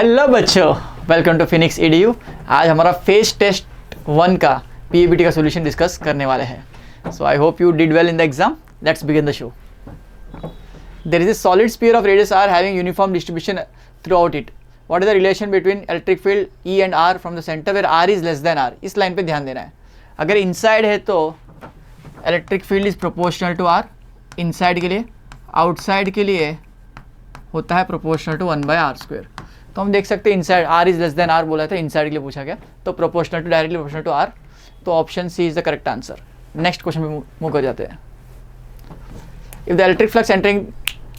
Hello बच्चों, welcome to Phoenix EDU। आज हमारा फेस टेस्ट 1 का PABT का सॉल्यूशन डिस्कस करने वाले हैं। So I hope you did well in the exam. Let's begin the show. There is a solid sphere of radius r having uniform distribution throughout it. What is the relation between electric field E and R from the center where r is less than r? इस line पे ध्यान देना है। अगर inside है तो electric field is proportional to r inside के लिए, आउटसाइड के लिए होता है प्रोपोर्शनल टू 1/r²। तो हम देख सकते हैं inside r is less than r बोला था, इनसाइड के लिए पूछा गया, तो proportional to directly proportional to r, तो option C is the correct answer. Next question पे मूव कर जाते हैं। If the electric flux entering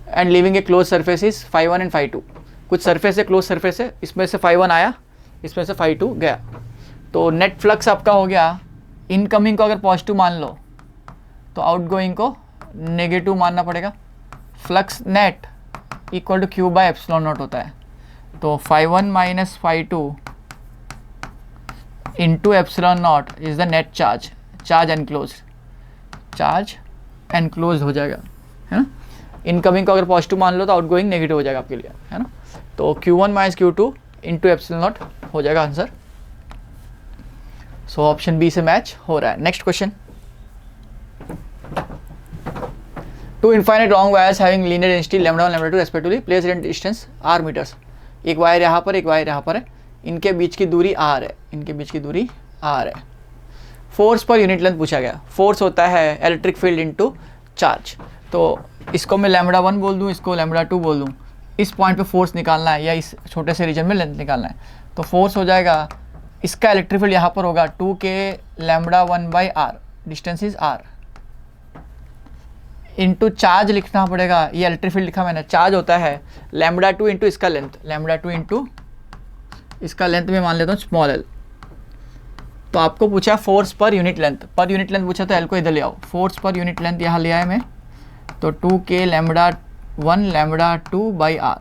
and leaving a close surface is φ1 and φ2, कुछ सरफेस है, क्लोज सरफेस है, इसमें से φ1 आया, इसमें से φ2 गया, तो नेट फ्लक्स आपका हो गया, इनकमिंग को अगर पॉजिटिव मान लो तो आउटगोइंग को नेगेटिव मानना पड़ेगा। Flux net equal to Q/ε0 होता है, तो φ1 minus φ2 into ε0 is the net charge, charge enclose हो जाएगा, है ना। इनकमिंग को अगर पॉजिटिव मान लो तो आउटगोइंग नेगेटिव हो जाएगा आपके लिए, है ना। तो Q1 माइनस Q2 इंटू ε0 हो जाएगा आंसर। सो ऑप्शन बी से मैच हो रहा है। Next question. Two infinite long wires having linear density λ1 λ2 respectively placed at distance r meters. एक वायर यहाँ पर, एक वायर यहाँ पर है, इनके बीच की दूरी r है, इनके बीच की दूरी r है। फोर्स पर यूनिट लेंथ पूछा गया। फोर्स होता है इलेक्ट्रिक फील्ड इनटू चार्ज, तो इसको मैं λ1 बोल दूँ, इसको λ2 बोल दूँ। इस पॉइंट पे फोर्स निकालना है या इस छोटे से रीजन में लेंथ निकालना है, तो फोर्स हो जाएगा, इसका इलेक्ट्रिक फील्ड यहाँ पर होगा 2k λ1/r, distance is r, into charge लिखना पड़ेगा। ये इलेक्ट्रिक फील्ड लिखा मैंने, चार्ज होता है λ2 इंटू इसका लेंथ, λ2 इंटू इसका लेंथ में मान लेता हूँ स्मॉल l। तो आपको पूछा फोर्स पर यूनिट लेंथ पूछा, तो l को इधर ले आओ। फोर्स पर यूनिट लेंथ यहाँ ले आए मैं, तो 2k λ1 λ2/r,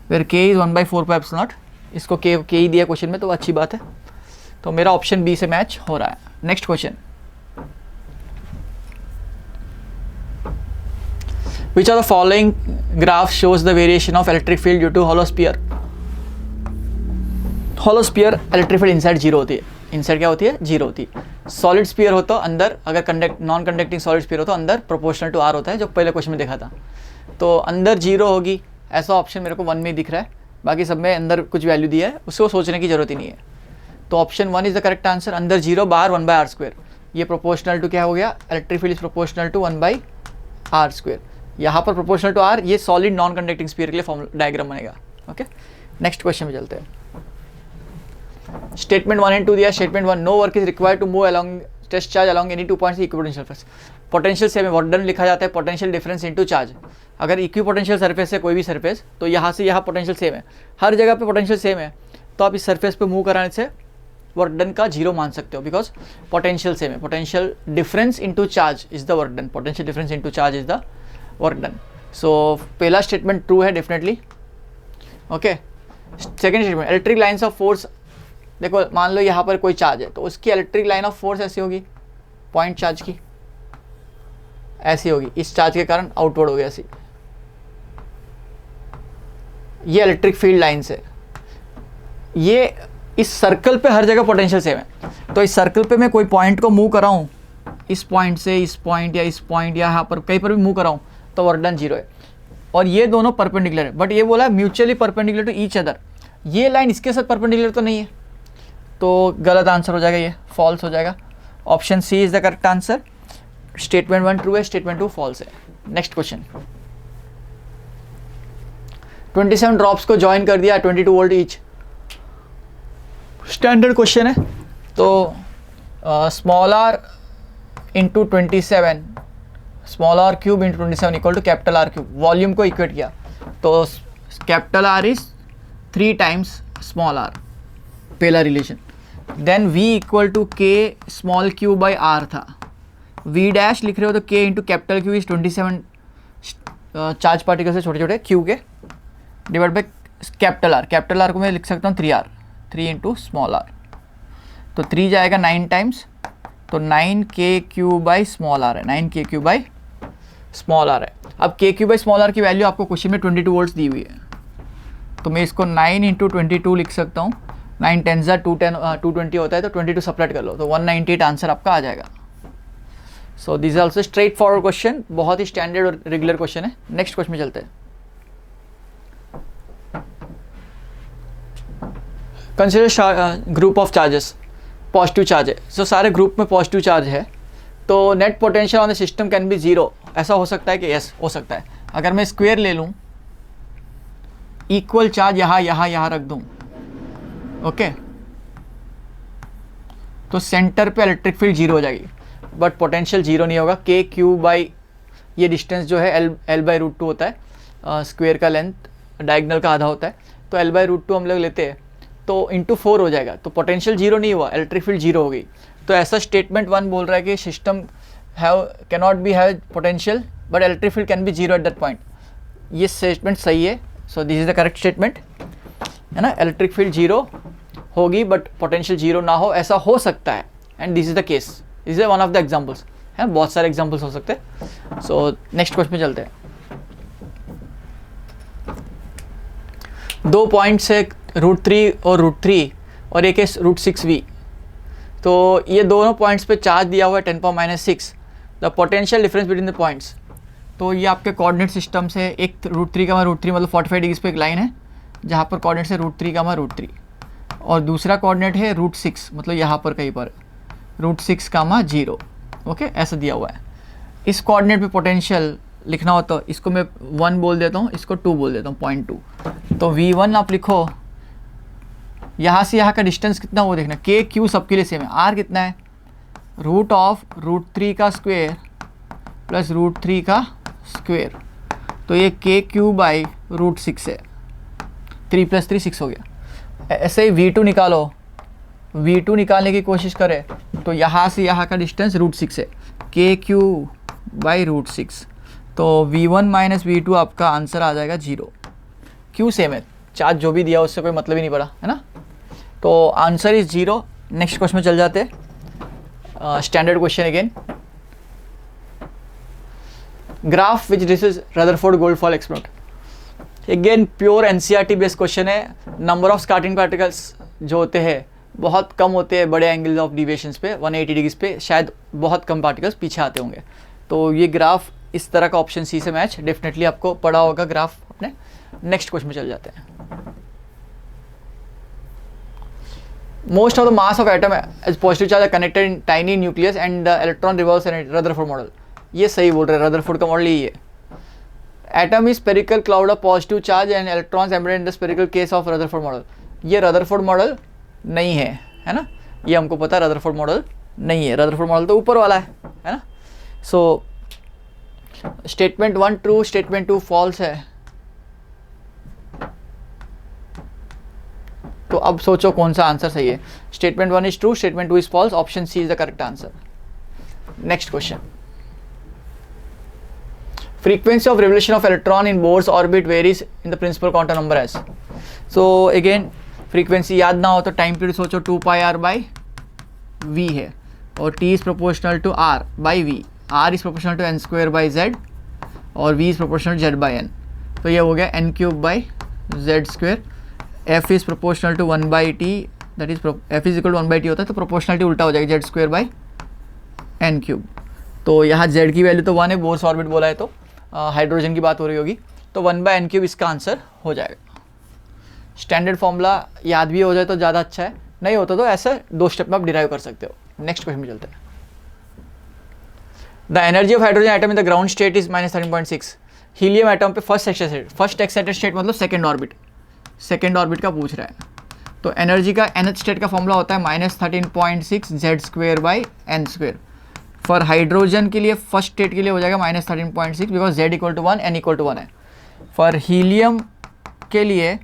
फिर k इज 1/4πε0। इसको k ही दिया क्वेश्चन में, तो अच्छी बात है। तो मेरा ऑप्शन बी से मैच हो रहा है। Next question. Which of the following graph shows the variation of electric field due to hollow sphere? Hollow sphere electric field inside zero होती है, inside क्या होती है, जीरो होती है। सॉलिड स्पीयर हो तो अंदर, अगर नॉन कंडक्टिंग सॉलिड स्पीयर हो तो अंदर प्रोपोर्शनल टू r होता है, जो पहले क्वेश्चन में देखा था। तो अंदर जीरो होगी, ऐसा ऑप्शन मेरे को 1 में दिख रहा है, बाकी सब में अंदर कुछ वैल्यू दिया है, उसको सोचने की जरूरत ही नहीं है। तो option 1 is the correct answer. अंदर जीरो, बाहर 1/r²। ये प्रोपोर्शनल टू क्या हो गया, electric field is proportional to 1/r²। यहाँ पर प्रोपोर्शनल टू r, ये सॉलिड नॉन कंडक्टिंग स्फीयर के लिए फॉर्मूला डायग्राम बनेगा। ओके, नेक्स्ट क्वेश्चन में चलते हैं। स्टेटमेंट 1 एंड 2 दिया। Statement 1, no work is required to move along test charge along any 2 points equipotential surface. Potential same है, work done लिखा जाता है पोटेंशियल डिफरेंस इनटू चार्ज। अगर इक्विपोटेंशियल सरफेस है कोई भी सरफेस, तो यहाँ से यहाँ पोटेंशियल सेम है, हर जगह पे पोटेंशियल सेम है, तो आप इस सरफेस पे मूव कराने से वर्क डन का 0 मान सकते हो, बिकॉज पोटेंशियल सेम है। Potential difference into charge is the work done, potential difference into charge is the work done. So पहला स्टेटमेंट ट्रू है definitely. Okay, second statement, electric lines of force. देखो, मान लो यहाँ पर कोई चार्ज है, तो उसकी इलेक्ट्रिक लाइन ऑफ फोर्स ऐसी होगी, पॉइंट चार्ज की ऐसी होगी, इस चार्ज के कारण आउटवर्ड हो गया ऐसी। ये इलेक्ट्रिक फील्ड लाइन्स है। ये इस सर्कल पे हर जगह पोटेंशियल सेम है, तो इस सर्कल पे मैं कोई पॉइंट को मूव कराऊँ, इस पॉइंट से इस पॉइंट या इस पॉइंट या यहाँ पर कहीं पर भी मूव कराऊँ, तो वर्क डन 0 है। और ये दोनों परपेंडिकुलर है, बट ये बोला mutually perpendicular to each other. ये लाइन इसके साथ परपेंडिकुलर तो नहीं है, तो गलत आंसर हो जाएगा, ये फॉल्स हो जाएगा। Option C is the correct answer. Statement 1 true है, स्टेटमेंट 2 फॉल्स है। Next question. 27 ड्रॉप्स को ज्वाइन कर दिया 22 वोल्ट ईच। स्टैंडर्ड क्वेश्चन है, तो small R into 27, small R cube into 27 equal to capital R cube. Volume को equate किया, तो capital R is 3 times small R, पहला relation. Then v equal to K small Q by are था, v dash लिख रहे हो तो k into capital Q is 27 charge particle से छोटे छोटे क्यू के, divide by capital R. Capital R को मैं लिख सकता हूँ 3r, 3 इंटू स्मॉल आर, तो 3 जाएगा 9 टाइम्स, तो 9k³ बाई स्मॉल आर है, 9k³ बाई स्मॉल आर है। अब k³ बाई स्मॉल आर की वैल्यू आपको क्वेश्चन में 22 वोल्ट्स दी हुई है, तो मैं इसको 9 इंटू 22 लिख सकता हूँ। 9 10 ज़ा 220 होता है, तो 22 सपरेट कर लो तो 198 आंसर आपका आ जाएगा। So this is also straight forward question, बहुत ही स्टैंडर्ड और रेगुलर क्वेश्चन है। नेक्स्ट क्वेश्चन में चलते हैं। Consider group of charges, positive charge है। सो सारे ग्रुप में पॉजिटिव चार्ज है, तो net potential on the system can be zero. ऐसा हो सकता है कि यस हो सकता है। अगर मैं स्क्वायर ले लूँ, इक्वल चार्ज यहाँ रख दूँ, ओके, तो सेंटर पे इलेक्ट्रिक फील्ड जीरो हो जाएगी, बट पोटेंशियल जीरो नहीं होगा। के क्यू बाई ये डिस्टेंस जो है एल बाई रूट टू होता है, स्क्वायर का लेंथ डायगनल का आधा होता है, तो एल बाई रूट टू हम लोग लेते हैं तो इंटू 4 हो जाएगा, तो पोटेंशियल जीरो नहीं हुआ, इलेक्ट्रिक फील्ड जीरो हो गई। तो ऐसा स्टेटमेंट 1 बोल रहा है कि system can not be have potential but electric field can be zero at that point. ये स्टेटमेंट सही है। So this is the correct statement, है ना। इलेक्ट्रिक फील्ड जीरो होगी बट पोटेंशियल जीरो ना हो, ऐसा हो सकता है, and this is the case. This is one of the examples है, बहुत सारे एग्जाम्पल्स हो सकते हैं। सो नेक्स्ट क्वेश्चन में चलते हैं। 2 पॉइंट्स है √3 और √3 और एक है √6v। तो ये दोनों पॉइंट्स पे चार्ज दिया हुआ है 10⁻⁶। The potential difference between the points, तो ये आपके कोऑर्डिनेट सिस्टम से एक √3 मतलब 45 डिग्रीज पे एक लाइन है जहाँ पर कोऑर्डिनेट है √3 और दूसरा कोऑर्डिनेट है √6 मतलब यहाँ पर कहीं पर √6 0, ओके, ऐसा दिया हुआ है। इस कोऑर्डिनेट पे पोटेंशियल लिखना हो तो इसको मैं 1 बोल देता हूँ, इसको 2 बोल देता हूँ, 0.2। तो V1 आप लिखो, यहाँ से यहाँ का डिस्टेंस कितना वो देखना, के क्यू सबके लिए सेम है। आर कितना है, √3 का स्क्वायर प्लस √3 का स्क्वायर, तो ये के क्यू बाई √6 है। 3 + 3 6 हो गया। ऐसे ही V2 निकालो, V2 निकालने की कोशिश करें तो यहाँ से यहाँ का डिस्टेंस √6 है, के क्यू बाई √6, तो V1 - V2 आपका आंसर आ जाएगा 0। क्यू सेम है, चार्ज जो भी दिया उससे कोई मतलब ही नहीं पड़ा, है ना। तो आंसर इज 0। नेक्स्ट क्वेश्चन में चल जाते हैं। Standard question again, graph which this is Rutherford gold foil experiment. Again pure NCERT based question है। नंबर ऑफ स्कैटरिंग पार्टिकल्स जो होते हैं बहुत कम होते हैं बड़े एंगल ऑफ डिविएशंस पे, 180 डिग्रीज पे शायद बहुत कम पार्टिकल्स पीछे आते होंगे। तो ये ग्राफ इस तरह का ऑप्शन सी से मैच, डेफिनेटली आपको पढ़ा होगा ग्राफ अपने। नेक्स्ट क्वेश्चन में चल जाते हैं। Most of the mass of atom as positive charge are connected in tiny nucleus and the electron revolves in Rutherford model. ये सही बोल रहे हैं, रदरफोर्ड का मॉडल यही है। Atom is spherical cloud of positive charge and electrons embedded in the spherical case of Rutherford model. ये Rutherford model नहीं है ना, ये हमको पता है रदरफोर्ड मॉडल नहीं है। रदरफोर्ड मॉडल तो ऊपर वाला है ना। So statement 1 true, statement 2 false है। तो अब सोचो कौन सा आंसर सही है। Statement 1 is true, statement 2 is false, option C is the correct answer. Next question, frequency of revolution of electron in Bohr's orbit varies in the principal quantum number as। so again frequency याद ना हो तो time period सोचो 2πr/v है और t is proportional to r/v, r is proportional to n²/z और v is proportional to z/n। तो ये हो गया n³/z²। f is proportional to 1/t, that is f is equal to 1/t होता है, तो प्रोपोर्शनलिटी उल्टा हो जाएगी z²/n³। तो यहाँ z की वैल्यू तो 1 है, बोर्स ऑर्बिट बोला है तो हाइड्रोजन की बात हो रही होगी, तो 1/n³ इसका आंसर हो जाएगा। स्टैंडर्ड फॉर्मूला याद भी हो जाए तो ज़्यादा अच्छा है, नहीं होता तो ऐसे 2 स्टेप में आप डिराइव कर सकते हो। नेक्स्ट क्वेश्चन में चलते हैं। The energy of hydrogen atom in the ground state is -13.6। Helium atom पे फर्स्ट एक्साइटेड स्टेट मतलब सेकेंड ऑर्बिट का पूछ रहा है। तो एनर्जी का nth स्टेट का फॉर्मूला होता है -13.6 z²/n²। फॉर हाइड्रोजन के लिए फर्स्ट स्टेट के लिए हो जाएगा -13.6 बिकॉज z = 1 n = 1 है। फॉर हीलियम के लिए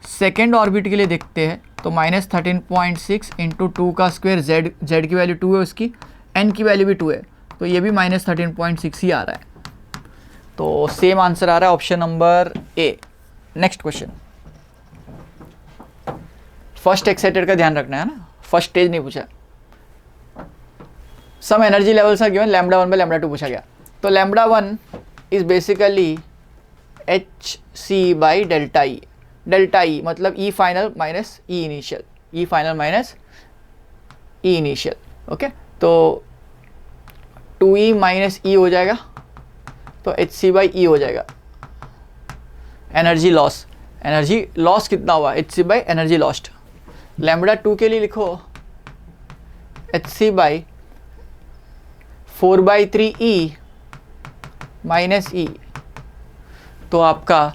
सेकेंड ऑर्बिट के लिए देखते हैं तो -13.6 × 2 का स्क्वायर, z की वैल्यू 2 है उसकी, n की वैल्यू भी 2 है, तो ये भी -13.6 ही आ रहा है। तो सेम आंसर आ रहा है option number A. Next question, first excited का ध्यान रखना है ना, फर्स्ट स्टेज नहीं पूछा। Some energy levels are given, λ1/λ2 पूछा गया। तो λ1 is basically hc/ΔE। Delta E मतलब E final minus E initial, E final minus E initial. Okay, तो 2e माइनस ई हो जाएगा, तो एच सी बाई ई हो जाएगा। एनर्जी लॉस कितना हुआ, H C by energy lost. Lambda 2 के लिए लिखो H C by 4/3e minus E, तो आपका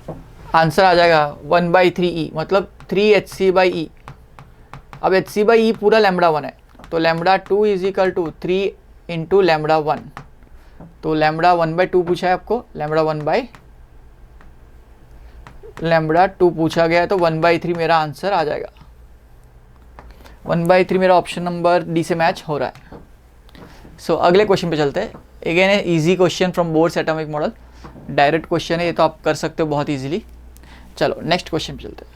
आंसर आ जाएगा 1/3e मतलब 3hc/e। अब hc/e पूरा लैम्बडा 1 है, तो लैम्बडा 2 is equal to 3 into lambda 1, तो लैम्बडा 1/2 पूछा है आपको, लैम्बडा 2 पूछा गया है, तो 1/3 मेरा आंसर आ जाएगा। 1/3 मेरा ऑप्शन नंबर डी से मैच हो रहा है। सो अगले क्वेश्चन पे चलते हैं। अगेन है easy question from boards atomic model, direct question है, ये तो आप कर सकते हो बहुत इजीली। चलो नेक्स्ट क्वेश्चन पे चलते हैं।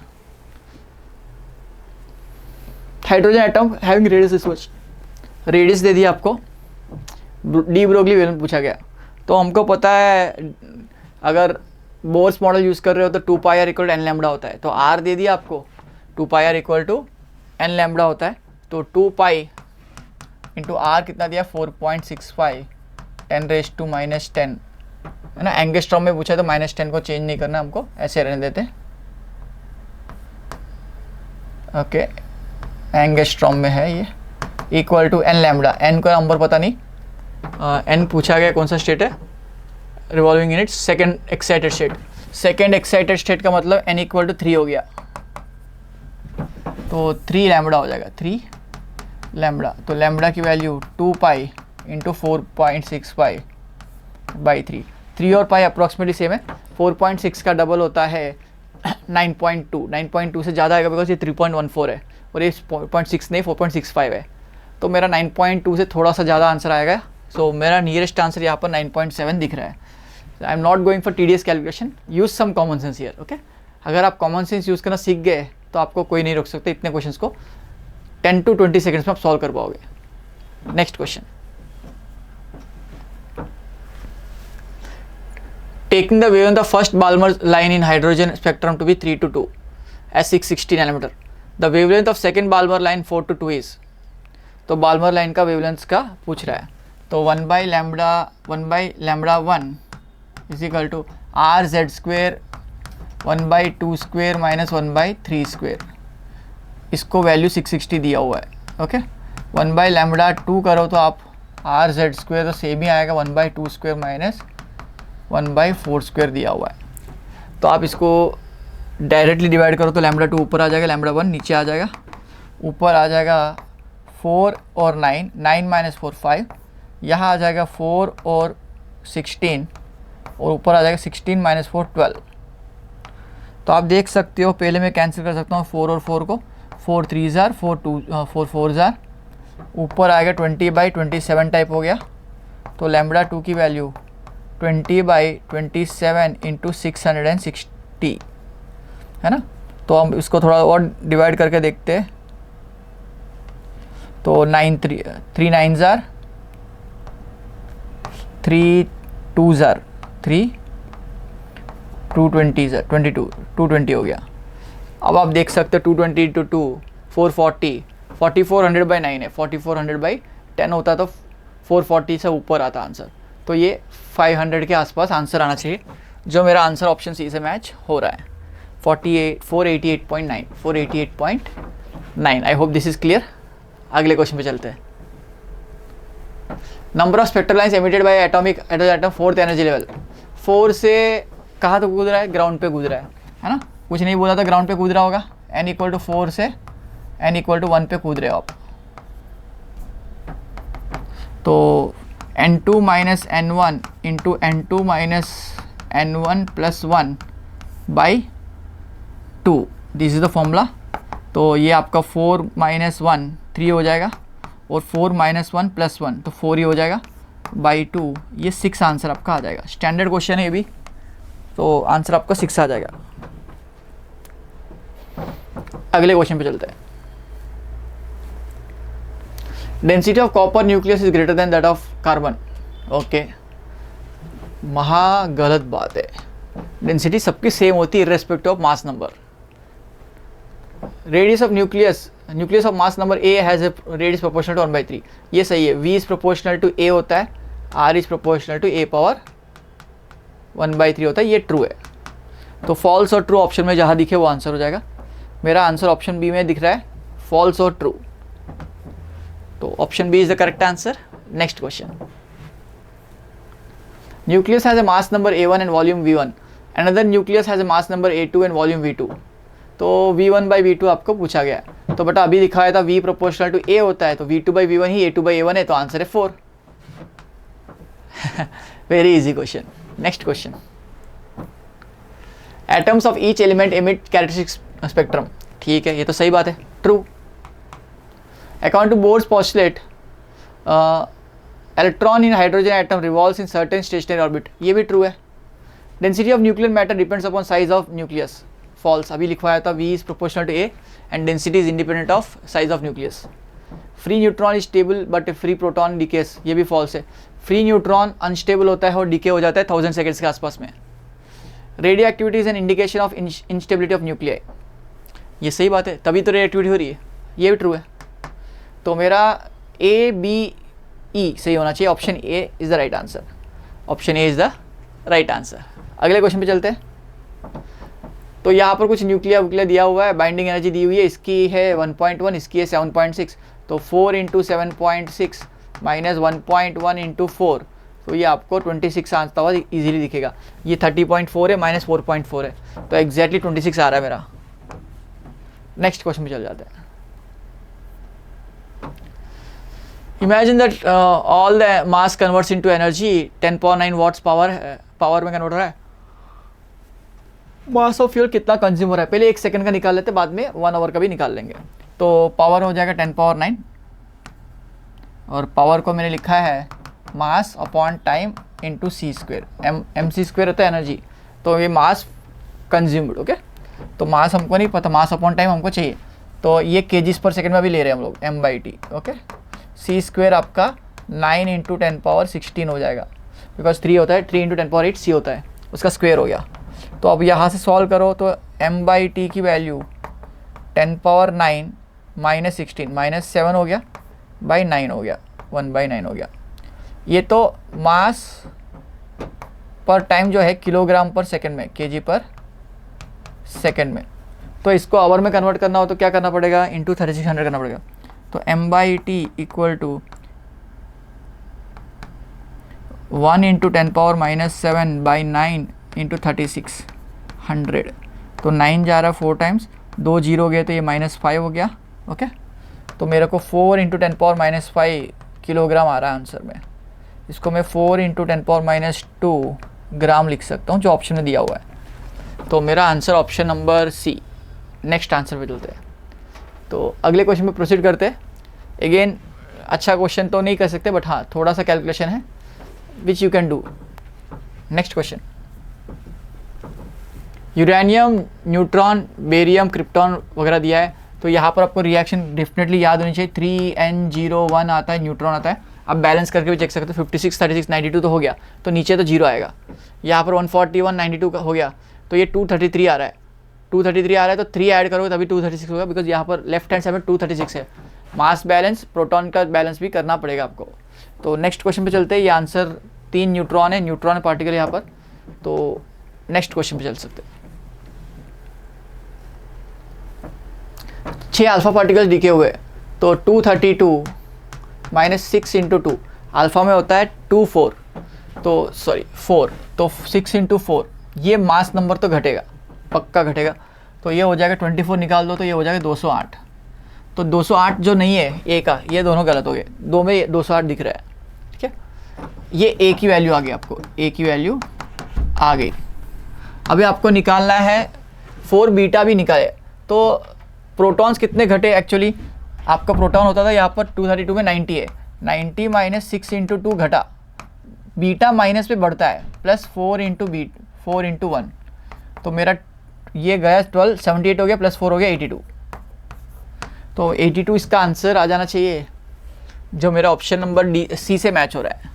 Hydrogen atom having radius is much, radius दे दिया आपको, डी ब्रोगली वेवलेंथ पूछा गया, तो हमको पता है अगर बोर्स मॉडल यूज़ कर रहे हो तो 2 pi R equal to N lambda होता है, तो आर दे दिया आपको, 2 pi R equal to N lambda होता है, तो 2 पाई इंटू आर कितना दिया 4.65 10⁻⁻10 है ना। एंगस्ट्रॉम में पूछा तो -10 को चेंज नहीं करना, हमको ऐसे रहने देते। ओके, एंगस्ट्रॉम में है ये, equal to N lambda, n का नंबर पता नहीं, एन पूछा गया कौन सा स्टेट है, revolving unit second excited state. Second excited state का मतलब एन इक्वल टू 3 हो गया, तो 3 लैम्बडा हो जाएगा, 3 लैम्बडा, तो लैम्बडा की वैल्यू 2 पाई इंटू 4.65/3, 3 और पाई अप्रॉक्सीमेटली सेम है, 4.6 का डबल होता है 9.2, 9.2 से ज़्यादा आएगा बिकॉज ये 3.14 है और ये 0.6 नहीं 4.65 है, तो मेरा 9.2 से थोड़ा सा ज़्यादा आंसर आएगा। सो मेरा नियरेस्ट आंसर यहाँ पर 9.7 दिख रहा है। I am not going for TDS calculation, use some common sense here. Okay, अगर आप कॉमन सेंस यूज़ करना सीख गए तो आपको कोई नहीं रोक सकते, इतने क्वेश्चंस को 10 to 20 सेकेंड्स में आप सॉल्व कर पाओगे। Next question, taking the wavelength of first Balmer line in hydrogen spectrum to be 3 to 2 as 660 nanometer, the wavelength of second Balmer line 4 to 2 is, तो बाल्मर लाइन का wavelength का पूछ रहा है, तो 1/λ1 is equal to R Z square 1/2 square minus 1/3 square, इसको value 660 दिया हुआ है। ओके, 1/λ2 करो तो आप आर जेड स्क्वेयर तो सेम ही आएगा, 1/2 स्क्वेयर माइनस 1/4 स्क्वेयर दिया हुआ है, तो आप इसको डायरेक्टली डिवाइड करो तो λ2 ऊपर आ जाएगा, λ1 नीचे आ जाएगा, ऊपर आ जाएगा 4 और 9, 9 माइनस 4 5, यहाँ आ जाएगा 4 और 16 और ऊपर आ जाएगा 16 माइनस 4 12। तो आप देख सकते हो, पहले मैं कैंसिल कर सकता हूँ 4 और 4 को, 4 3 जार 4 4 जार, ऊपर आएगा 20/27 टाइप हो गया, तो λ2 की वैल्यू 20/27 इंटू 660 है ना। तो हम इसको थोड़ा और डिवाइड करके देखते हैं, तो 3 9 जार 3 2 जार 3 220 जार 22 220 हो गया। अब आप देख सकते हो 220 इंटू 2 440, 4400/9 है, 4400/10 होता तो 440 से ऊपर आता आंसर, तो ये 500 के आसपास आंसर आना चाहिए, जो मेरा आंसर ऑप्शन सी से मैच हो रहा है। 488.9 488.9। I hope this is clear. अगले क्वेश्चन पे चलते हैं। Number of spectral lines emitted by atomic atom 4th energy level, 4 से कहाँ तक कूद रहा है, ग्राउंड पे कूद रहा है ना, कुछ नहीं बोला था, ग्राउंड पे कूद रहा होगा, n इक्वल टू 4 से n इक्वल टू 1 पे कूद रहे हो आप, तो n2 minus n1 into n2 minus n1 plus 1 by 2, this is the formula. तो ये आपका 4 माइनस 1 3 हो जाएगा और 4 माइनस 1 प्लस 1 तो 4 ही हो जाएगा बाई 2, ये 6 आंसर आपका आ जाएगा। स्टैंडर्ड क्वेश्चन है ये भी, तो आंसर आपका 6 आ जाएगा। अगले क्वेश्चन पे चलते हैं। Density of copper nucleus is greater than that of carbon. Okay, महा गलत बात है, डेंसिटी सबकी सेम होती है irrespective of mass number. Radius of nucleus of mass number A has a radius proportional to 1/3, ये सही है। v is proportional to a होता है, r is proportional to a power 1/3 होता है, ये ट्रू है। तो फॉल्स और ट्रू ऑप्शन में जहाँ दिखे वो आंसर हो जाएगा। मेरा आंसर ऑप्शन बी में दिख रहा है फॉल्स और ट्रू, तो option B is the correct answer. Next question, nucleus has a mass number a1 and volume v1, another nucleus has a mass number a2 and volume v2। तो v1/v2 आपको पूछा गया है, तो बेटा अभी दिखाया था v प्रोपोर्शनल टू a होता है, तो v2/v1 ही a2/a1 है, तो आंसर है 4। Very easy question. Next question, atoms of each element emit characteristic spectrum, ठीक है, ये तो सही बात है, true. According to Bohr's postulate electron in hydrogen atom revolves in certain stationary orbit, ये भी ट्रू है। Density of nuclear matter depends upon size of nucleus, false. अभी लिखवाया था v is proportional to a and density is independent of size of nucleus. Free neutron is stable but free proton decades, ये भी false है। Free neutron unstable होता है और decay हो जाता है 1000 सेकेंड्स के आसपास में। Radio activity is an indication of instability of nuclei, ये सही बात है, तभी तो रेडियो एक्टिविटी हो रही है, ये भी ट्रू है। तो मेरा ए बी ई सही होना चाहिए, option A is the right answer, option A is the right answer. अगले क्वेश्चन पे चलते हैं। तो यहाँ पर कुछ न्यूक्लिया दिया हुआ है, बाइंडिंग एनर्जी दी हुई है, इसकी है 1.1, इसकी है 7.6, तो 4 × 7.6 माइनस 1.1 × 4, तो ये आपको 26 आता हुआ इजीली दिखेगा। ये 30.4 है, माइनस 4.4 है, तो एग्जैक्टली 26 आ रहा है मेरा। नेक्स्ट क्वेश्चन में चल जाते हैं। Imagine that all the mass converts into energy, 10⁻⁹ watts power में कन्वर्ट हो रहा है। मास ऑफ फ्यूल कितना कंज्यूम हो रहा है, पहले 1 सेकंड का निकाल लेते, बाद में 1 आवर का भी निकाल लेंगे। तो पावर हो जाएगा 10⁻⁹, और पावर को मैंने लिखा है mass upon time into c², mc² होता है एनर्जी, तो ये मास कंज्यूम्ड, ओके। तो मास हमको नहीं पता, मास अपॉन टाइम हमको चाहिए, तो ये kg/s में भी ले रहे हैं हम लोग, m/t, ओके। c² आपका 9 × 10⁻16 हो जाएगा, बिकॉज 3 होता है, 3 × 10⁻8 c होता है, उसका स्क्वायर हो गया। तो अब यहाँ से सॉल्व करो तो m/t की वैल्यू 10⁻9 - 16 -7 हो गया, बाई 9 हो गया, 1/9 हो गया। ये तो मास पर टाइम जो है किलोग्राम पर सेकंड में, kg/s में, तो इसको आवर में कन्वर्ट करना हो तो क्या करना पड़ेगा, इंटू 3600 करना पड़ेगा। तो m/t इक्वल टू 1 × 10⁻⁻7/9 × 3600, तो 9 जा रहा 4 टाइम्स, 2 जीरो गए तो ये -5 हो गया, ओके। तो मेरे को 4 × 10⁻⁻5 किलोग्राम आ रहा है आंसर में। इसको मैं 4 × 10⁻⁻2 ग्राम लिख सकता हूँ, जो ऑप्शन में दिया हुआ है। तो मेरा answer option number C. Next answer पे चलते हैं। तो अगले क्वेश्चन में प्रोसीड करते हैं। अगेन अच्छा क्वेश्चन तो नहीं कर सकते, बट हाँ थोड़ा सा कैलकुलेशन है which you can do. Next question, uranium, neutron, barium, krypton वगैरह दिया है, तो यहाँ पर आपको रिएक्शन डेफिनेटली याद होनी चाहिए। 3N01 आता है, न्यूट्रॉन आता है। आप बैलेंस करके भी चेक सकते हो, 56, 36, 92 तो हो गया, तो नीचे तो 0 आएगा। यहाँ पर 141, 92 का हो गया, तो ये 233 आ रहा है, 233 आ रहा है, तो 3 ऐड करोगे तभी 236 होगा, बिकॉज यहाँ पर लेफ्ट हैंड साइड में 236 है। मास बैलेंस, प्रोटॉन का बैलेंस भी करना पड़ेगा आपको। तो नेक्स्ट क्वेश्चन पे चलते हैं। ये आंसर 3 न्यूट्रॉन है, न्यूट्रॉन पार्टिकल यहाँ पर। तो नेक्स्ट क्वेश्चन पे चल सकते हैं। 6 अल्फा पार्टिकल्स डिके हुए, तो 232 - 6 × 2, अल्फा में होता है 4, तो सॉरी 4, तो 6 × 4, ये मास नंबर तो घटेगा, पक्का घटेगा। तो ये हो जाएगा 24 निकाल दो तो ये हो जाएगा 208। तो 208 जो नहीं है ए का, ये दोनों गलत हो गए, दो में 208 दिख रहा है, ठीक है। ये ए की वैल्यू आ गई, आपको ए की वैल्यू आ गई। अभी आपको निकालना है 4 बीटा भी निकाले, तो प्रोटॉन्स कितने घटे। एक्चुअली आपका प्रोटॉन होता था यहाँ पर 232 में 90 है, 90 - 6 × 2 घटा, बीटा माइनस पे बढ़ता है, प्लस 4 × 1, तो मेरा ये गया 12, 78 हो गया, प्लस 4 हो गया 82। तो 82 इसका आंसर आ जाना चाहिए, जो मेरा ऑप्शन नंबर डी सी से मैच हो रहा है।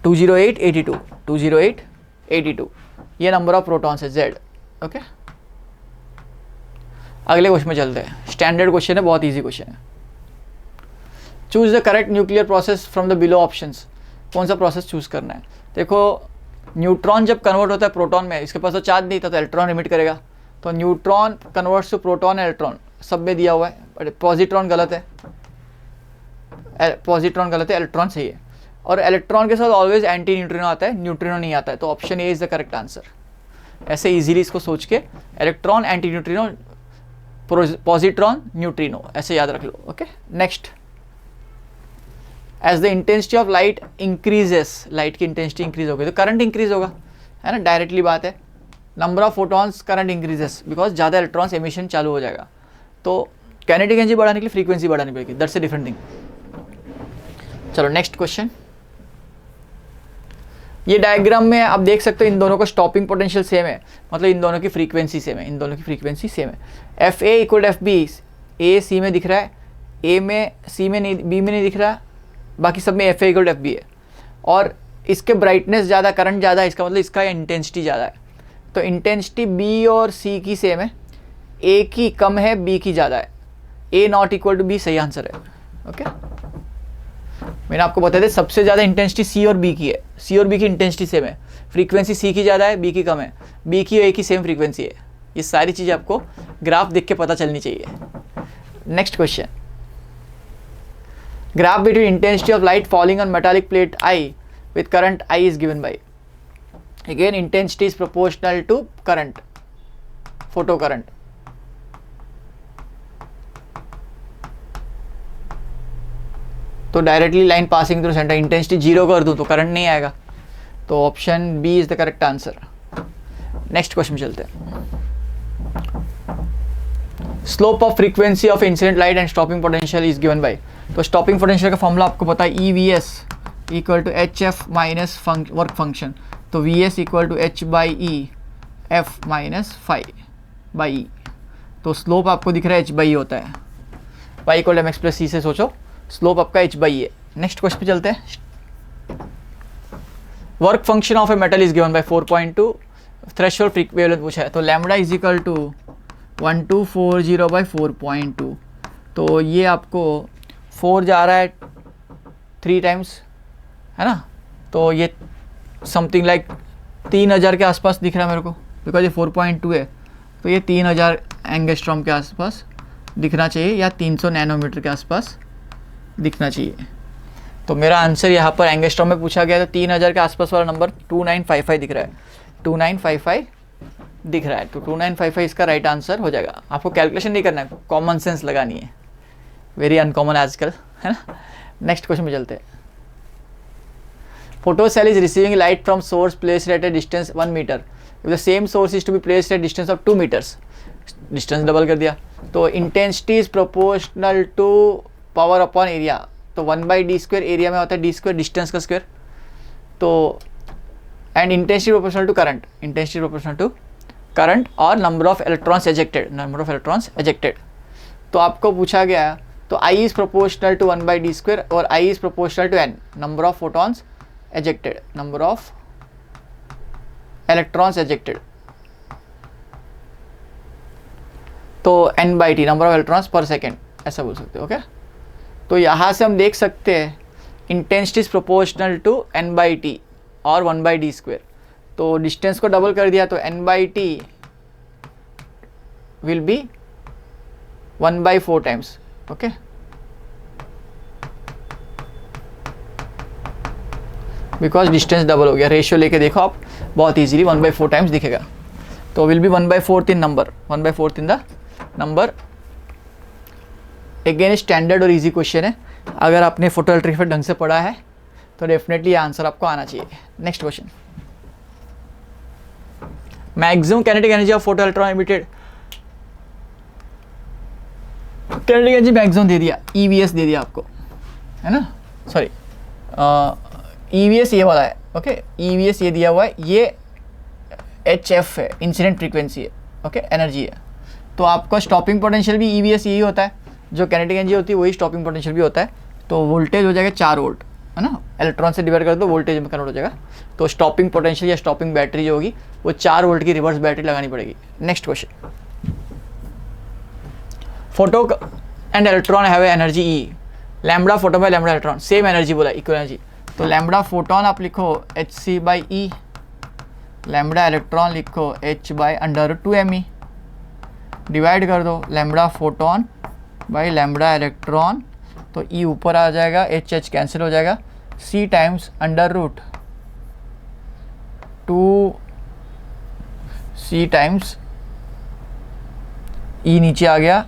208, 82, 208, 82, ये नंबर ऑफ प्रोटॉन्स है, Z, ओके। अगले क्वेश्चन में चलते हैं। स्टैंडर्ड क्वेश्चन है, बहुत ईजी क्वेश्चन है। Choose the correct nuclear process from the below options. कौन सा प्रोसेस चूज करना है? देखो न्यूट्रॉन जब कन्वर्ट होता है प्रोटॉन में, इसके पास तो चार्ज नहीं था तो इलेक्ट्रॉन एमिट करेगा, तो neutron converts to proton electron, सब में दिया हुआ है। पॉजिट्रॉन गलत है, पॉजिट्रॉन गलत है, इलेक्ट्रॉन सही है। और इलेक्ट्रॉन के साथ ऑलवेज एंटी न्यूट्रिनो आता है, न्यूट्रिनो नहीं आता है, तो option A is the correct answer. ऐसे इजीली इसको सोच के electron, antineutrino, positron, neutrino, ऐसे याद रख लो। Okay, next, as the intensity of light increases, light की इंटेंसिटी इंक्रीज होगी तो करंट इंक्रीज होगा, है ना, डायरेक्टली बात है। Number of photons, current increases because ज़्यादा इलेक्ट्रॉन्स एमिशन चालू हो जाएगा, तो काइनेटिक एनर्जी बढ़ाने के लिए फ्रीक्वेंसी बढ़ानी पड़ेगी, दैट्स अ डिफरेंट थिंग। चलो नेक्स्ट क्वेश्चन। ये डायग्राम में आप देख सकते हो इन दोनों का स्टॉपिंग पोटेंशियल सेम है, मतलब इन दोनों की फ्रीक्वेंसी सेम है, इन दोनों की फ्रीक्वेंसी सेम है। F A equal F B, A C में दिख रहा है, ए में सी में नहीं, बी में नहीं दिख रहा, बाकी सब में F A equal F B है। और इसके ब्राइटनेस ज़्यादा, करंट ज़्यादा है, इसका मतलब इसका इंटेंसिटी ज़्यादा है, तो इंटेंसिटी बी और सी की सेम है, ए की कम है, बी की ज़्यादा है, ए नॉट इक्वल टू बी सही आंसर है। ओके, मैंने आपको बताया था सबसे ज़्यादा इंटेंसिटी सी और बी की है, सी और बी की इंटेंसिटी सेम है, फ्रीक्वेंसी सी की ज़्यादा है, बी की कम है, बी की और ए की सेम फ्रीक्वेंसी है। ये सारी चीज़ें आपको ग्राफ देख के पता चलनी चाहिए। Next question, graph between intensity of light falling on metallic plate I with current I is given by, again intensity is proportional to current, photo current. तो directly line passing through centre, intensity zero कर दूं तो current नहीं आएगा, तो option B is the correct answer. Next question चलते हैं। Slope of frequency of incident light and stopping potential is given by, तो स्टॉपिंग पोटेंशियल का फॉर्मूला आपको पता है, E V S equal to H F minus work function, तो V S equal to H by E F minus five by E, तो slope आपको दिख रहा है एच बाई ई होता है, Y equal M X plus C से सोचो, स्लोप आपका एच बाई है। नेक्स्ट क्वेश्चन पे चलते हैं। Work function of a metal is given by 4.2, threshold wavelength पूछा है, तो lambda is equal to 1240 by 4.2, तो ये आपको 4 जा रहा है 3 टाइम्स, है ना, तो ये समथिंग लाइक 3000 के आसपास दिख रहा है मेरे को, बिकॉज ये 4.2 है, तो ये 3000 एंगस्ट्रॉम के आसपास दिखना चाहिए, या 300 नैनोमीटर के आसपास दिखना चाहिए। तो मेरा आंसर यहाँ पर एंगस्ट्रॉम में पूछा गया, तो 3000 के आसपास वाला नंबर 2955 दिख रहा है, 2955 दिख रहा है, तो 2955 इसका राइट आंसर हो जाएगा। आपको कैलकुलेशन नहीं करना है, कॉमन सेंस लगानी है, वेरी अनकॉमन आजकल, है ना। नेक्स्ट क्वेश्चन में चलते हैं। Photo cell is receiving light from source placed at a distance 1 metre, if the same source is to be placed at distance of 2 metres, distance double कर दिया, तो intensity is proportional to power upon area, तो 1/d square, area में होता है d square, distance का square, तो and intensity proportional to current, intensity proportional to current, और number of electrons ejected, number of electrons ejected. तो आपको पूछा गया, तो I is proportional to 1/d square और I is proportional to n, number of photons ejected, number of electrons ejected, तो n/t, number of electrons per second, ऐसा बोल सकते हो। ओके, तो यहाँ से हम देख सकते हैं intensity is proportional to n/t और 1/d स्क्वायर, तो डिस्टेंस को डबल कर दिया, तो n/t will be 1/4 times. Okay, because distance double हो गया, रेशियो लेके देखो आप, बहुत इजीली 1/4 टाइम्स दिखेगा, तो will be 1/4 in number, 1/4 in the number. Again standard और इजी क्वेश्चन है, अगर आपने फोटो इलेक्ट्रिक ढंग से पढ़ा है तो डेफिनेटली ये आंसर आपको आना चाहिए। Next question, maximum kinetic energy of photo electron emitted, kinetic energy maximum दे दिया, ईवीएस दे दिया आपको, है ना, सॉरी ईवीएस ये वाला है, ओके, ईवीएस ये दिया हुआ है, ये एचएफ है, इंसिडेंट फ्रीक्वेंसी है, ओके, एनर्जी है, तो आपका स्टॉपिंग पोटेंशियल भी ईवीएस यही होता है, जो काइनेटिक एनर्जी होती है वही स्टॉपिंग पोटेंशियल भी होता है, तो वोल्टेज हो जाएगा 4 वोल्ट, है ना, इलेक्ट्रॉन से डिवाइड कर दो वोल्टेज में कन्वर्ट हो जाएगा, तो स्टॉपिंग पोटेंशियल या स्टॉपिंग बैटरी जो होगी वो 4 वोल्ट की रिवर्स बैटरी लगानी पड़ेगी। Next question, photo and electron have energy E, lambda photon by lambda electron, same energy बोला, इक्वल एनर्जी। तो लैम्बडा फोटोन आप लिखो hc/e, लैम्बडा इलेक्ट्रॉन लिखो h/√2me, डिवाइड कर दो lambda photon by lambda electron, तो ई ऊपर आ जाएगा, h कैंसिल हो जाएगा, c टाइम्स √2c टाइम्स ई नीचे आ गया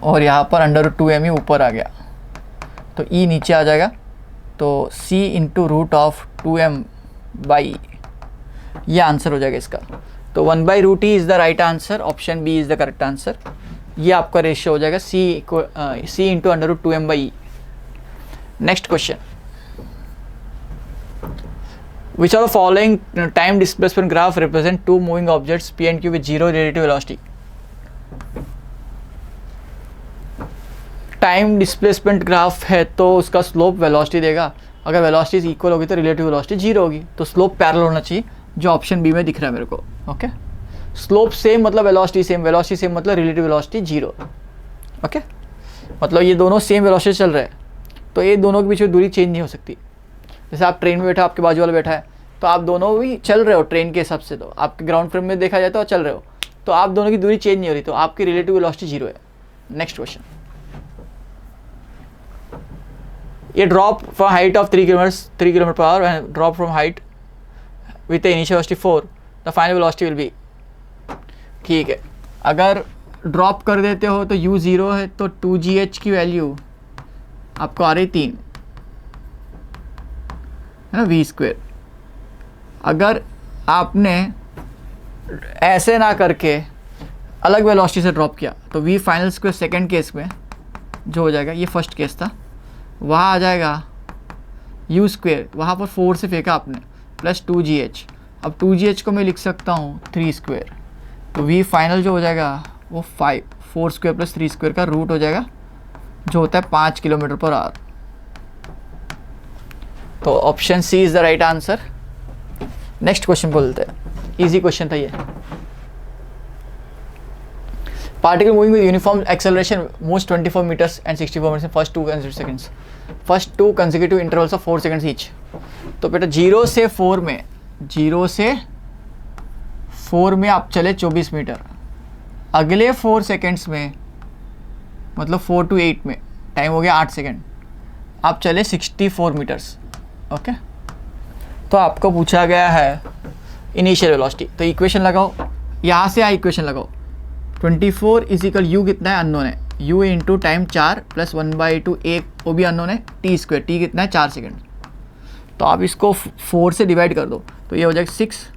और यहाँ पर √2me ऊपर आ गया, तो ई नीचे आ जाएगा, तो c इंटू √2m/e, ये आंसर हो जाएगा इसका। तो 1/√e is the right answer, option B is the correct answer. ये आपका रेशियो हो जाएगा c into √2m/e। Next question, which are the following time displacement graph represent two moving objects p and q with zero relative velocity. Time displacement graph है तो उसका slope velocity देगा, अगर velocity equal होगी तो relative velocity zero होगी, तो slope parallel होना चाहिए, जो ऑप्शन बी में दिख रहा है मेरे को। ओके, स्लोप सेम मतलब वेलोसिटी सेम, वेलोसिटी सेम मतलब रिलेटिव वेलोसिटी जीरो। ओके, मतलब ये दोनों सेम वेलोसिटी चल रहे हैं, तो ये दोनों के बीच में दूरी चेंज नहीं हो सकती। जैसे आप ट्रेन में बैठा, आपके बाजू वाला बैठा है, तो आप दोनों भी चल रहे हो ट्रेन के हिसाब से, तो आपके ग्राउंड फ्रेम में देखा जाए तो चल रहे हो, तो आप दोनों की दूरी चेंज नहीं हो रही, तो आपकी रिलेटिव वेलोसिटी जीरो है। नेक्स्ट क्वेश्चन, ये drop from height of 3 kilometre per our and drop from height with initial velocity 4, the final velocity will be. ठीक है, अगर ड्रॉप कर देते हो तो u 0 है, तो 2gh की वैल्यू आपको आ रही 3 है ना, v²। अगर आपने ऐसे ना करके अलग वेलोसिटी से ड्रॉप किया तो v final square second case में जो हो जाएगा, ये फर्स्ट केस था, वहाँ आ जाएगा u², वहाँ पर 4 से फेंका आपने, प्लस 2gh। अब 2gh को मैं लिख सकता हूँ 3², तो v फाइनल जो हो जाएगा वो 4² प्लस 3² का रूट हो जाएगा, जो होता है 5 किलोमीटर पर आवर। तो option C is the right answer. Next question बोलते हैं, इजी क्वेश्चन था ये। Particle moving with uniform acceleration moves 24 meters and 64 minutes in first 2 consecutive seconds, first 2 consecutive intervals of 4 seconds each। तो बेटा 0 से 4 में आप चले 24 मीटर, अगले 4 सेकेंड्स में मतलब 4 to 8 में टाइम हो गया 8 सेकेंड, आप चले 64 मीटर्स। ओके, तो आपको पूछा गया है इनिशियल वेलोसिटी, तो इक्वेशन लगाओ, यहाँ से इक्वेशन लगाओ, 24 इज इक्वल यू कितना है अननोन है, u इंटू टाइम 4 प्लस 1/2 एक वो भी अननोन है, t² t कितना है 4 सेकेंड। तो आप इसको 4 से डिवाइड कर दो, तो ये हो जाएगा 6,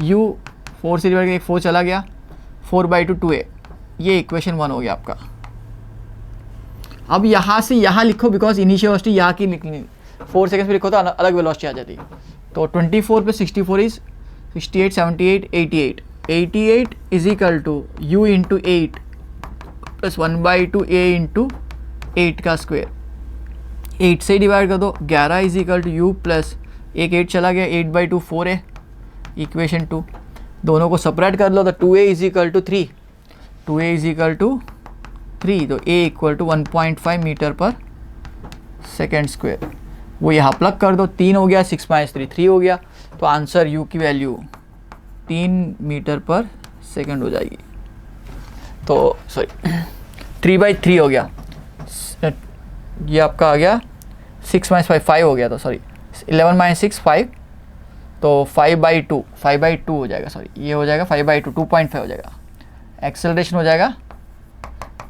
u 4 से डिवाइड करके 4 चला गया, 4/2 2a, ये इक्वेशन 1 हो गया आपका। अब यहाँ से यहाँ लिखो, बिकॉज इनिशियल वेलोसिटी यहाँ की लिखनी, 4 सेकेंड्स में लिखो तो अलग वेलोसिटी आ जाती है। तो 24 plus 64 is 68, 78, 88, 88 is equal to u into 8 plus 1/2 a into 8 का स्क्वायर, 8 से डिवाइड कर दो, 11 is equal to u plus एक 8 चला गया, 8/2 4 है, इक्वेशन 2। दोनों को सेपरेट कर लो, तो 2a is equal to 3, 2a is equal to 3, तो a equal to 1.5 metre per second square. वो यहाँ प्लग कर दो, 3 हो गया, 6 - 3 3 हो गया, तो आंसर u की वैल्यू 3 मीटर पर सेकेंड हो जाएगी। तो सॉरी 3/3 हो गया, ये आपका आ गया 6 - 5 5 हो गया, तो सॉरी 11 - 6 5, तो 5/2 हो जाएगा, सॉरी ये हो जाएगा 5/2 2.5 हो जाएगा। एक्सेलरेशन हो जाएगा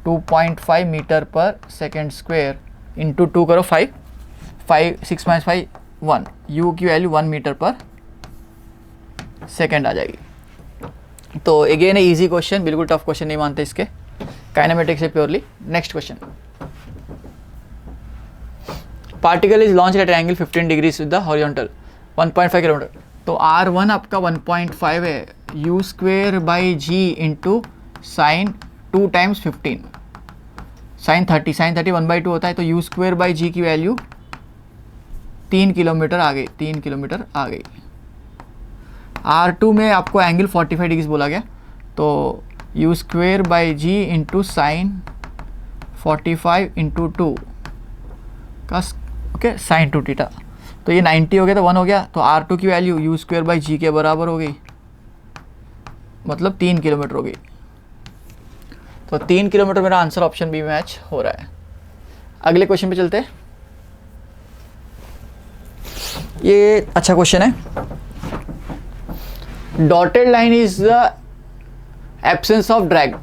2.5 metre per second square into 2 करो 5 6 - 5 1, u की वैल्यू 1 मीटर पर सेकेंड आ जाएगी। तो अगेन इजी क्वेश्चन, बिल्कुल टफ क्वेश्चन नहीं मानते इसके, काइनेमेटिक्स से purely. Next question, particle is launch at angle 15 degrees with the horizontal 1.5 kilometre. तो r1 आपका 1.5 है, u² g into sine 2 times 15 sine 30 1/2 होता है, तो u² g की वैल्यू 3 किलोमीटर आ गई, 3 किलोमीटर आ गई। R2 में आपको एंगल 45 डिग्रीज बोला गया, तो u square by g into sine 45 into 2 का ओके साइन 2 थीटा। तो ये 90 हो गया तो 1 हो गया, तो R2 की वैल्यू u स्क्वेयर बाई जी के बराबर हो गई, मतलब 3 किलोमीटर हो गई। तो 3 किलोमीटर मेरा आंसर ऑप्शन बी मैच हो रहा है। अगले क्वेश्चन पे चलते हैं। ये अच्छा क्वेश्चन है। Dotted line is the absence of drag.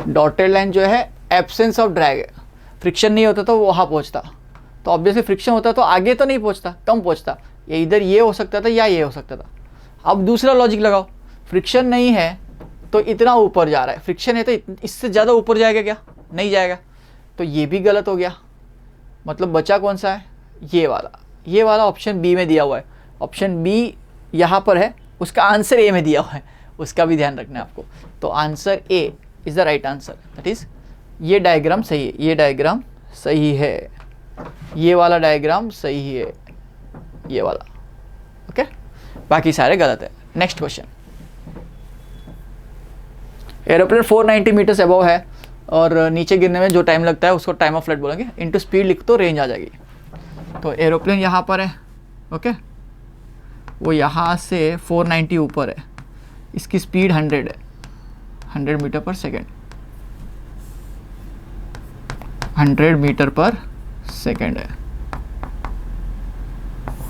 Dotted line जो है एब्सेंस ऑफ ड्रैग है, फ्रिक्शन नहीं होता तो वो वहाँ पहुँचता, तो ऑब्वियसली फ्रिक्शन होता तो आगे तो नहीं पहुँचता, कम पहुँचता। ये इधर ये हो सकता था या ये हो सकता था। अब दूसरा लॉजिक लगाओ, फ्रिक्शन नहीं है तो इतना ऊपर जा रहा है, फ्रिक्शन है तो इससे ज़्यादा ऊपर जाएगा क्या? नहीं जाएगा, तो ये भी गलत हो गया। मतलब बचा कौन सा है? ये वाला ऑप्शन बी में दिया हुआ है। ऑप्शन बी यहाँ पर है, उसका आंसर ए में दिया हुआ है, उसका भी ध्यान रखना है आपको। तो answer A is the right answer, that is ये डायग्राम सही है, ये डायग्राम सही है, ये वाला डायग्राम सही है, ये वाला ओके, बाकी सारे गलत है। Next question. Aeroplane 490 metres above है और नीचे गिरने में जो टाइम लगता है उसको टाइम ऑफ फ्लाइट बोलेंगे, इनटू स्पीड लिख तो रेंज आ जाएगी। तो एरोप्लेन यहाँ पर है ओके, वो यहाँ से 490 ऊपर है, इसकी स्पीड 100 है, 100 metre per second, 100 metre per second है।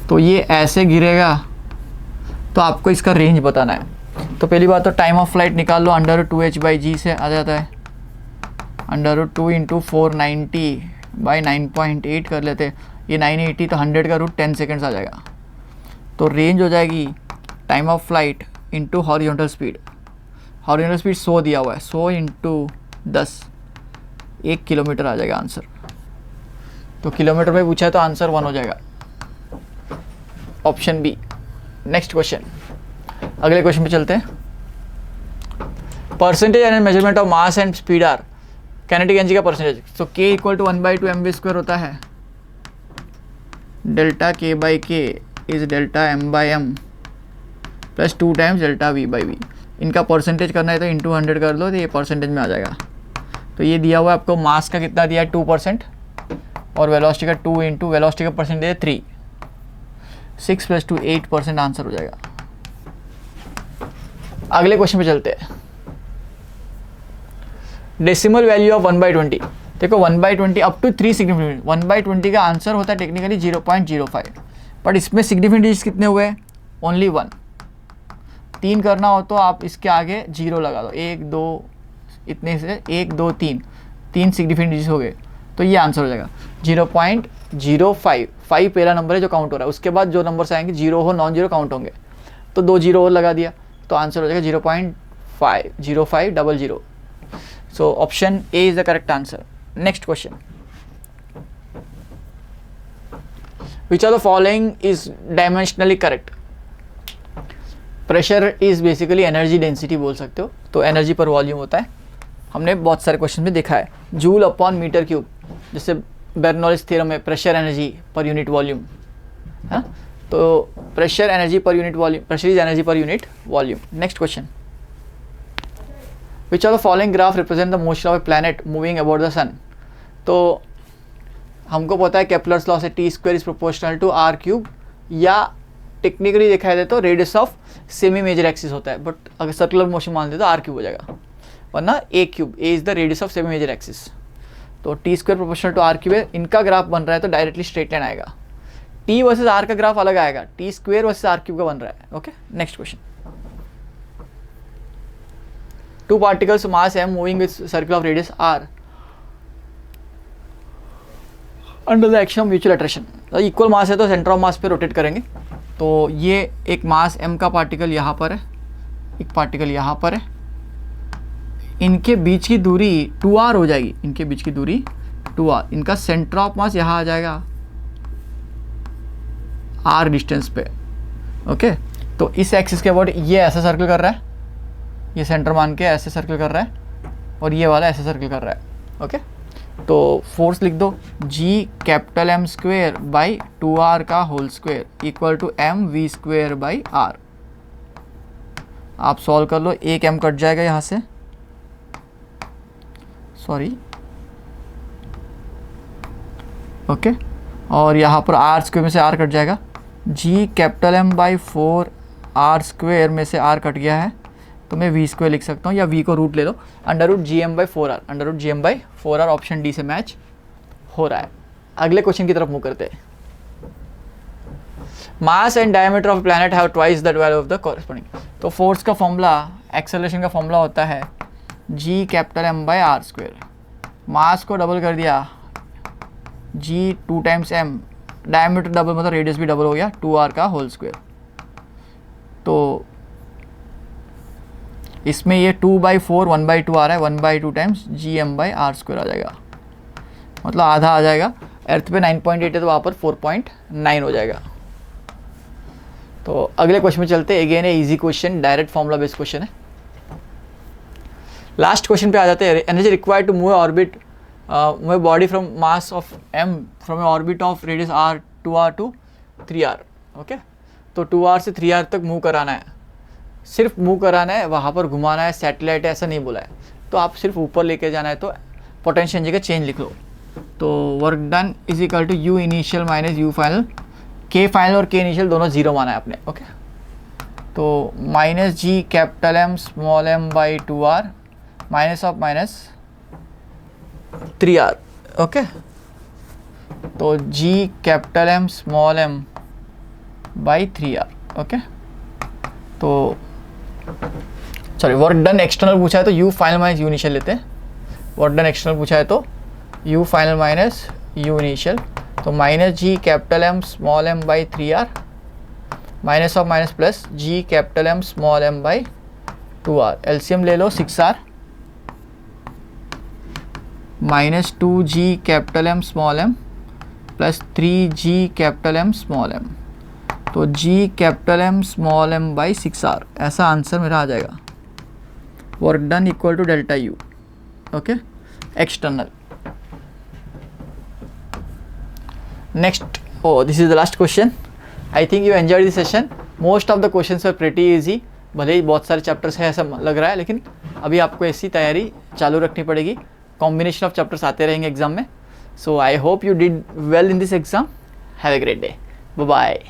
तो ये ऐसे गिरेगा, तो आपको इसका रेंज बताना है। तो पहली बात तो टाइम ऑफ फ्लाइट निकाल लो, √2h/g से आ जाता है, √2 इंटू 490 बाई 9.8 कर लेते, ये 980, तो 100 का रूट 10 सेकेंड्स आ जाएगा। तो रेंज हो जाएगी time of flight into horizontal speed. Horizontal speed 100 दिया हुआ है, 100 इंटू 10, 1 किलोमीटर आ जाएगा आंसर। तो किलोमीटर में पूछा है तो आंसर 1 हो जाएगा, ऑप्शन बी। नेक्स्ट क्वेश्चन, अगले क्वेश्चन पे चलते हैं। Percentage and measurement of mass and speed are kinetic energy का परसेंटेज। तो k इक्वल टू 1/2 mv² होता है, डेल्टा k/k इज delta m/m plus 2 times delta v/v। इनका परसेंटेज करना है तो इंटू 100 कर लो, तो ये परसेंटेज में आ जाएगा। तो ये दिया हुआ है आपको, मास का कितना दिया है 2% और वेलोसिटी का 2 इंटू वेलोसिटी का परसेंटेज है 3, 6 + 2 8% आंसर हो जाएगा। अगले क्वेश्चन पे चलते हैं। Decimal value of 1/20। देखो 1/20 अप टू 3 सिग्निफिकेंट, 1/20 का आंसर होता है टेक्निकली 0.05, बट इसमें सिग्निफिकेंट डिजिट्स कितने हुए? ओनली 1। 3 करना हो तो आप इसके आगे 0 लगा दो, 1 2 इतने से 1 2 3 सिग्निफिकेंट डिजिट्स हो गए, तो ये आंसर हो जाएगा 0.05। 5 पहला नंबर है जो काउंट हो रहा है, उसके बाद जो नंबर्स आएंगे 0 हो नॉन जीरो काउंट होंगे, तो 2 0 और लगा दिया, तो आंसर हो जाएगा 0.50500। So option A is the correct answer. Next question, which are the following is dimensionally correct. Pressure is basically energy density बोल सकते हो, तो एनर्जी पर वॉल्यूम होता है, हमने बहुत सारे क्वेश्चन में देखा है। जूल अपॉन मीटर क्यूब, जैसे बेर्नौलिस थ्योरम में pressure energy per unit volume है, तो pressure energy per unit volume, pressure is energy per unit volume. Next question, which are the following graph represent the motion of a planet moving about the sun. तो हमको पता है Kepler's law से t² is proportional to r³, या technically देखा जाए तो radius of semi major axis होता है, बट अगर सर्कुलर मोशन मान दे तो r³ हो जाएगा, वरना a³ a is the radius of semi major axis. तो t² प्रोपोर्शनल टू r³ है, इनका ग्राफ बन रहा है तो डायरेक्टली स्ट्रेट लाइन आएगा। t वर्सेस r का ग्राफ अलग आएगा, t² वर्सेस r³ का बन रहा है। Okay, next question. 2 particles mass m moving with circle of radius r under the action of mutual attraction। Equal मास है तो सेंटर ऑफ मास पे रोटेट करेंगे, तो ये एक मास m का पार्टिकल यहाँ पर है, एक पार्टिकल यहाँ पर है, इनके बीच की दूरी 2r हो जाएगी, इनके बीच की दूरी 2r, इनका सेंटर ऑफ मास यहाँ आ जाएगा r डिस्टेंस पे। ओके, तो इस एक्सिस के अबाउट ये ऐसा सर्कल कर रहा है, ये सेंटर मान के ऐसे सर्कल कर रहा है, और ये वाला ऐसे सर्कल कर रहा है। ओके, तो फोर्स लिख दो, G⁻m² का whole square equal to mv² by r। आप सॉल्व कर लो, एक m कट जाएगा यहाँ से, सॉरी, ओके, और यहाँ पर आर स्क्वेयर में से आर कट जाएगा, G capital M by 4 R square में से आर कट गया है तो मैं वी स्क्वेयर लिख सकता हूँ, या वी को रूट ले लो, under root G M by 4 R, under root G M by 4 R option D से मैच हो रहा है। अगले क्वेश्चन की तरफ मूव करते हैं। Mass and diameter of planet have twice the value of the corresponding. तो फोर्स का फॉर्मूला, एक्सेलरेशन का फॉर्मूला होता है G capital M by R square, mass को डबल कर दिया G 2 times M, diameter double मतलब रेडियस भी डबल हो गया 2r का होल स्क्वेयर। तो इसमें ये 2/4 1/2 आ रहा है, 1/2 times G M by R square आ जाएगा, मतलब आधा आ जाएगा। अर्थ पे 9.8 है तो वहाँ पर 4.9 हो जाएगा। तो अगले क्वेश्चन में चलते, again a easy question, direct formula based question है। लास्ट क्वेश्चन पे आ जाते हैं। Energy required to move orbit move body from mass of m from orbit of radius r 2r to 3r। Okay, तो 2r से 3r तक move कराना है, सिर्फ मूव कराना है, वहाँ पर घुमाना है, सैटेलाइट ऐसा नहीं बोला है। तो आप सिर्फ ऊपर लेके जाना है तो पोटेंशियल एनर्जी का चेंज लिख लो। तो work done is equal to U initial minus U final, K final और के इनिशियल दोनों जीरो माना है आपने। ओके, तो minus G capital M small M by 2r minus of minus 3r। Okay, तो G capital M small M by 3r। Okay, तो sorry, work done external पूछा है तो U final minus U initial लेते हैं। Work done external पूछा है तो U final minus U initial, तो minus G capital M small M by 3r minus of minus plus G capital M small M by 2r। LCM ले लो 6r minus 2g capital M small M plus 3g capital M small M, तो g capital M small M by 6r, ऐसा answer मेरा आ जाएगा। Work done equal to delta U. Okay, external. Next, this is the last question. I think you enjoyed this session. Most of the questions are pretty easy, भले ही बहुत सारे chapters है ऐसा लग रहा है, लेकिन अभी आपको ऐसी तैयारी चालू रखनी पड़ेगी। कॉम्बिनेशन ऑफ चैप्टर्स आते रहेंगे एग्जाम में। So I hope you did well in this exam. Have a great day. Bye bye.